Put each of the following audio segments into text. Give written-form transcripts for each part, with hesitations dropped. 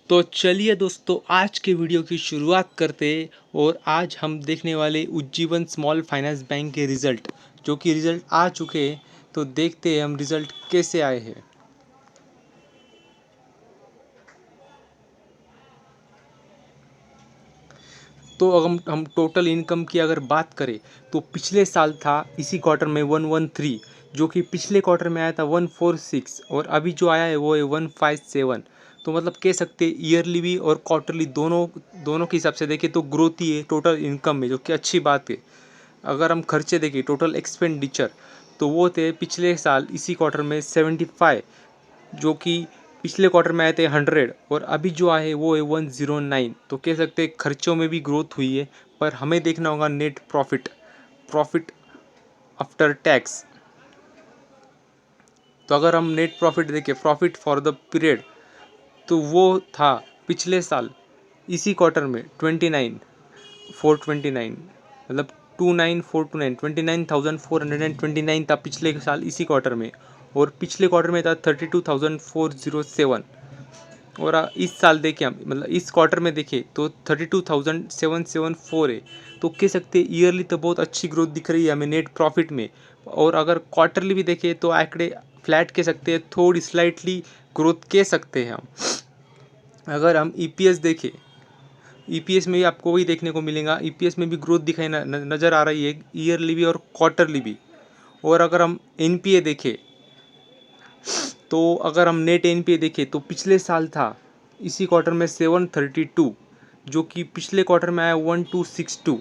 तो चलिए दोस्तों, आज के वीडियो की शुरुआत करते हैं। और आज हम देखने वाले उज्जीवन स्मॉल फाइनेंस बैंक के रिज़ल्ट, जो कि रिज़ल्ट आ चुके हैं। तो देखते हैं हम रिज़ल्ट कैसे आए हैं। तो अगर हम टोटल इनकम की अगर बात करें, तो पिछले साल था इसी क्वार्टर में 113, जो कि पिछले क्वार्टर में आया था 146, और अभी जो आया है वो है 157। तो मतलब कह सकते हैं ईयरली भी और क्वार्टरली दोनों दोनों के हिसाब से देखें तो ग्रोथ ही है टोटल इनकम में, जो कि अच्छी बात है। अगर हम खर्चे देखें, टोटल एक्सपेंडिचर, तो वो थे पिछले साल इसी क्वार्टर में 75, जो कि पिछले क्वार्टर में आए थे 100, और अभी जो आए वो है 109। तो कह सकते हैं खर्चों में भी ग्रोथ हुई है। पर हमें देखना होगा net profit, profit after tax. तो अगर हम नेट प्रॉफिट देखें, प्रॉफिट फॉर द पीरियड, तो वो था पिछले साल इसी क्वार्टर में 29,429, मतलब 29,429, 29,429 था पिछले साल इसी क्वार्टर में। और पिछले क्वार्टर में था 32,407। और इस साल देखें हम, मतलब इस क्वार्टर में देखें तो 32,774 है। तो कह सकते हैं ईयरली तो बहुत अच्छी ग्रोथ दिख रही है हमें नेट प्रॉफिट में। और अगर क्वार्टरली भी देखें तो आंकड़े फ्लैट कह सकते हैं, थोड़ी स्लाइटली ग्रोथ कह सकते हैं हम। अगर हम ईपीएस देखें, ईपीएस में भी आपको वही देखने को मिलेगा, ईपीएस में भी ग्रोथ दिखाई नज़र आ रही है, ईयरली भी और क्वार्टरली भी। और अगर हम एनपीए देखें, तो अगर हम नेट एनपीए देखें तो पिछले साल था इसी क्वार्टर में 732, जो कि पिछले क्वार्टर में आया 1262,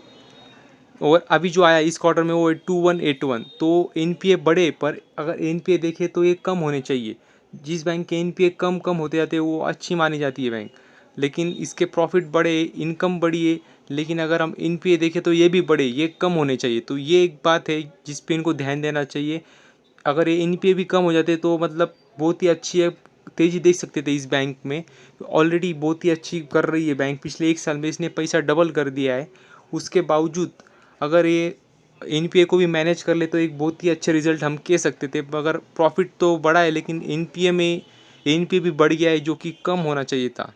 और अभी जो आया इस क्वार्टर में वो है 2181। तो एनपीए बढ़े, पर अगर एनपीए देखें तो ये कम होने चाहिए। जिस बैंक के एनपीए कम कम होते जाते हैं वो अच्छी मानी जाती है बैंक, लेकिन इसके प्रॉफिट बढ़े, इनकम बढ़ी है। लेकिन अगर हम एनपीए देखें तो ये भी बढ़े, ये कम होने चाहिए। तो ये एक बात है जिस पे इनको ध्यान देना चाहिए। अगर ये एनपीए भी कम हो जाते तो मतलब बहुत ही अच्छी है, तेज़ी देख सकते थे इस बैंक में। ऑलरेडी बहुत ही अच्छी कर रही है बैंक, पिछले एक साल में इसने पैसा डबल कर दिया है। उसके बावजूद अगर ये एनपीए को भी मैनेज कर ले तो एक बहुत ही अच्छे रिजल्ट हम कह सकते थे। अगर प्रॉफिट तो बढ़ा है, लेकिन एनपीए में एनपीए भी बढ़ गया है, जो कि कम होना चाहिए था।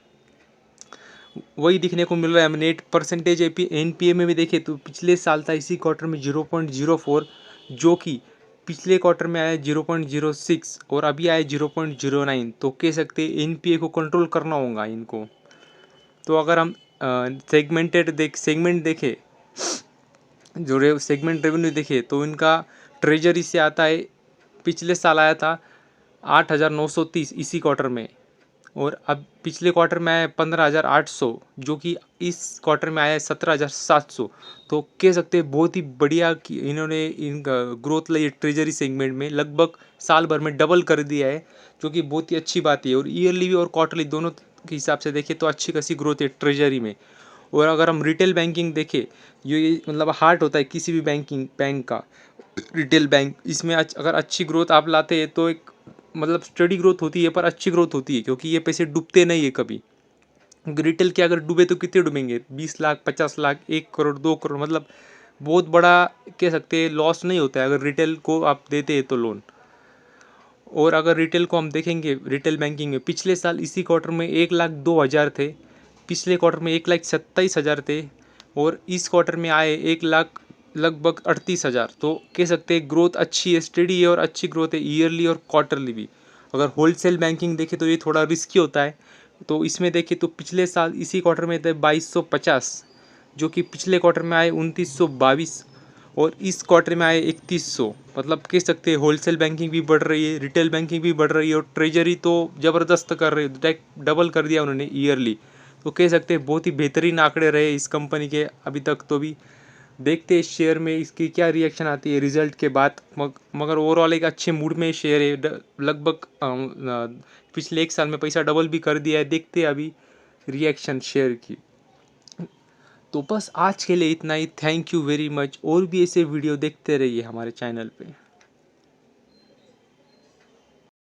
वही दिखने को मिल रहा है हमें। नेट परसेंटेज एनपीए में भी देखें तो पिछले साल था इसी क्वार्टर में 0.04, जो कि पिछले क्वार्टर में आया 0.06, और अभी आया 0.09। तो कह सकते हैं एनपीए को कंट्रोल करना होगा इनको। तो अगर हम सेगमेंट देखें, जो सेगमेंट रेवेन्यू देखे, तो इनका ट्रेजरी से आता है, पिछले साल आया था 8,930 इसी क्वार्टर में, और अब पिछले क्वार्टर में आया 15,800, जो कि इस क्वार्टर में आया है 17,700। तो कह सकते हैं बहुत ही बढ़िया कि इन्होंने इनका ग्रोथ लाई ट्रेजरी सेगमेंट में, लगभग साल भर में डबल कर दिया है, जो कि बहुत ही अच्छी बात है। और ईयरली भी और क्वार्टरली दोनों के हिसाब से देखें तो अच्छी खासी ग्रोथ है ट्रेजरी में। और अगर हम रिटेल बैंकिंग देखें, ये मतलब हार्ट होता है किसी भी बैंक का, रिटेल बैंक। इसमें अगर अच्छी ग्रोथ आप लाते हैं तो एक मतलब स्टडी ग्रोथ होती है, पर अच्छी ग्रोथ होती है, क्योंकि ये पैसे डूबते नहीं है कभी। रिटेल के अगर डूबे तो कितने डूबेंगे, 20 लाख, 50 लाख, 1 करोड़, 2 करोड़, मतलब बहुत बड़ा कह सकते हैं लॉस नहीं होता है अगर रिटेल को आप देते हैं तो लोन। और अगर रिटेल को हम देखेंगे, रिटेल बैंकिंग में पिछले साल इसी क्वार्टर में 1,02,000 थे, पिछले क्वार्टर में 1,27,000 थे, और इस क्वार्टर में आए 1,00,000 लगभग 38,000। तो कह सकते हैं ग्रोथ अच्छी है, स्टडी है, और अच्छी ग्रोथ है ईयरली और क्वार्टरली भी। अगर होलसेल बैंकिंग देखें तो ये थोड़ा रिस्की होता है। तो इसमें देखें तो पिछले साल इसी क्वार्टर में थे 2,250, जो कि पिछले क्वार्टर में आए 2,922, और इस क्वार्टर में आए 3,100। मतलब कह सकते हैं होलसेल बैंकिंग भी बढ़ रही है, रिटेल बैंकिंग भी बढ़ रही है, और ट्रेजरी तो ज़बरदस्त कर रही है, डायरेक्ट डबल कर दिया उन्होंने ईयरली। तो कह सकते हैं बहुत ही बेहतरीन आंकड़े रहे इस कंपनी के अभी तक। तो भी देखते हैं शेयर में इसकी क्या रिएक्शन आती है रिजल्ट के बाद। मगर ओवरऑल एक अच्छे मूड में शेयर है, लगभग पिछले एक साल में पैसा डबल भी कर दिया है। देखते हैं अभी रिएक्शन शेयर की। तो बस आज के लिए इतना ही। Thank you very much. और भी ऐसे वीडियो देखते रहिए हमारे चैनल पे।